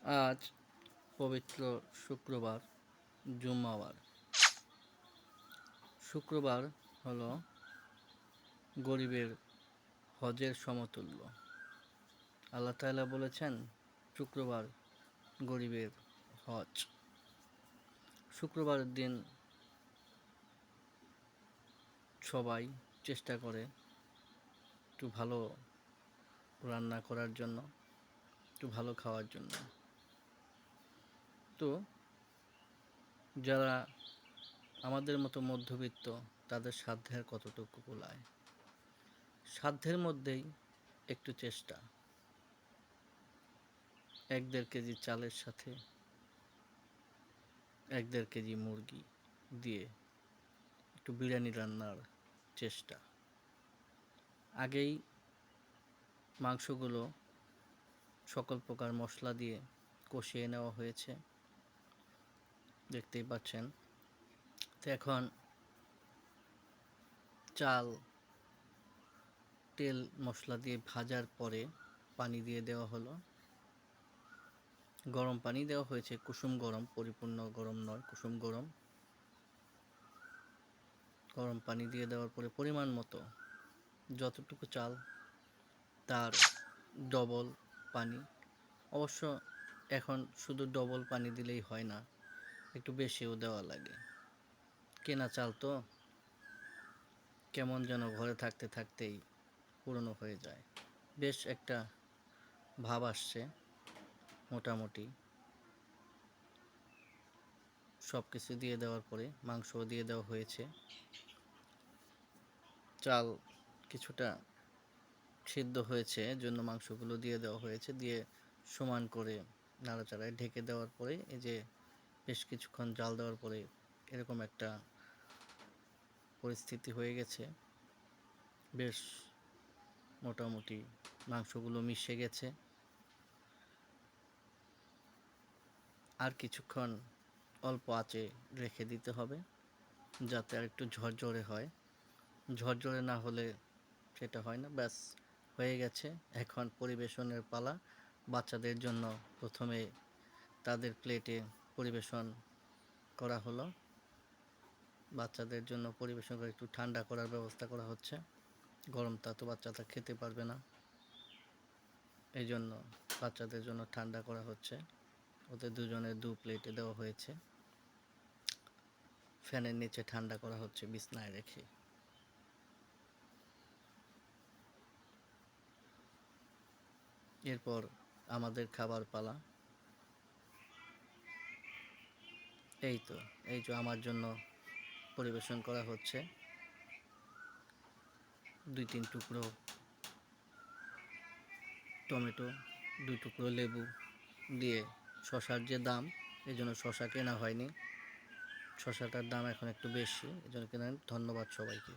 আজ পবিত্র শুক্রবার, জুম্মাবার। শুক্রবার হলো গরিবের হজের সমতুল্য। আল্লাহ তাআলা বলেছেন, শুক্রবার গরিবের হজ। শুক্রবারের দিন সবাই চেষ্টা করে একটু ভালো রান্না করার জন্য, একটু ভালো খাওয়ার জন্য। তো যারা আমাদের মতো মধ্যবিত্ত, তাদের সাধ্যের কতটুকু কুলায়? সাধ্যের মধ্যেই একটু চেষ্টা। 1-1.5 কেজি চালের সাথে 1-1.5 কেজি মুরগি দিয়ে একটু বিরিয়ানি রান্নার চেষ্টা। আগেই মাংসগুলো সকল প্রকার মশলা দিয়ে কষিয়ে নেওয়া হয়েছে, দেখতেই পাচ্ছেন। তো এখন চাল তেল মশলা দিয়ে ভাজার পরে পানি দিয়ে দেওয়া হলো। গরম পানি দেওয়া হয়েছে, কুসুম গরম, পরিপূর্ণ গরম নয়, কুসুম গরম। গরম পানি দিয়ে দেওয়ার পরে পরিমাণ মতো যতটুকু চাল তার ডবল পানি। অবশ্য এখন শুধু ডবল পানি দিলেই হয় না, একটু বেশিও দেওয়া লাগে। কেনা চাল তো কেমন যেন ঘরে থাকতে থাকতেই পুরনো হয়ে যায়। বেশ একটা ভাব আসছে। মোটামুটি সব কিছু দিয়ে দেওয়ার পরে মাংসও দিয়ে দেওয়া হয়েছে। চাল কিছুটা সিদ্ধ হয়েছে, জন্য মাংসগুলো দিয়ে দেওয়া হয়েছে। দিয়ে সমান করে নাড়াচাড়ায় ঢেকে দেওয়ার পরে এই যে বেশ কিছুক্ষণ জাল দেওয়ার পরে এরকম একটা পরিস্থিতি হয়ে গেছে। বেশ মোটামুটি মাংসগুলো মিশে গেছে। আর কিছুক্ষণ অল্প আঁচে রেখে দিতে হবে, যাতে আর একটু ঝরঝরে হয়। ঝরঝরে না হলে সেটা হয় না। ব্যাস, হয়ে গেছে। এখন পরিবেশনের পালা। বাচ্চাদের জন্য প্রথমে তাদের প্লেটে পরিবেশন করা হলো। বাচ্চাদের জন্য পরিবেশন করে একটু ঠান্ডা করার ব্যবস্থা করা হচ্ছে। গরমটা তো বাচ্চাটা খেতে পারবে না, এই জন্য বাচ্চাদের জন্য ঠান্ডা করা হচ্ছে। ওদের দুজনের 2 প্লেটে দেওয়া হয়েছে। ফ্যানের নিচে ঠান্ডা করা হচ্ছে বিছনায় রেখে। এরপর আমাদের খাবার পালা। এই তো, এই যে আমার জন্য পরিবেশন করা হচ্ছে। 2-3 টুকরো টমেটো, 2 টুকরো লেবু দিয়ে। শশার যে দাম, এই জন্য শশা কেনা হয়নি। শশাটার দাম এখন একটু বেশি, এই জন্য কেনা। ধন্যবাদ সবাইকে।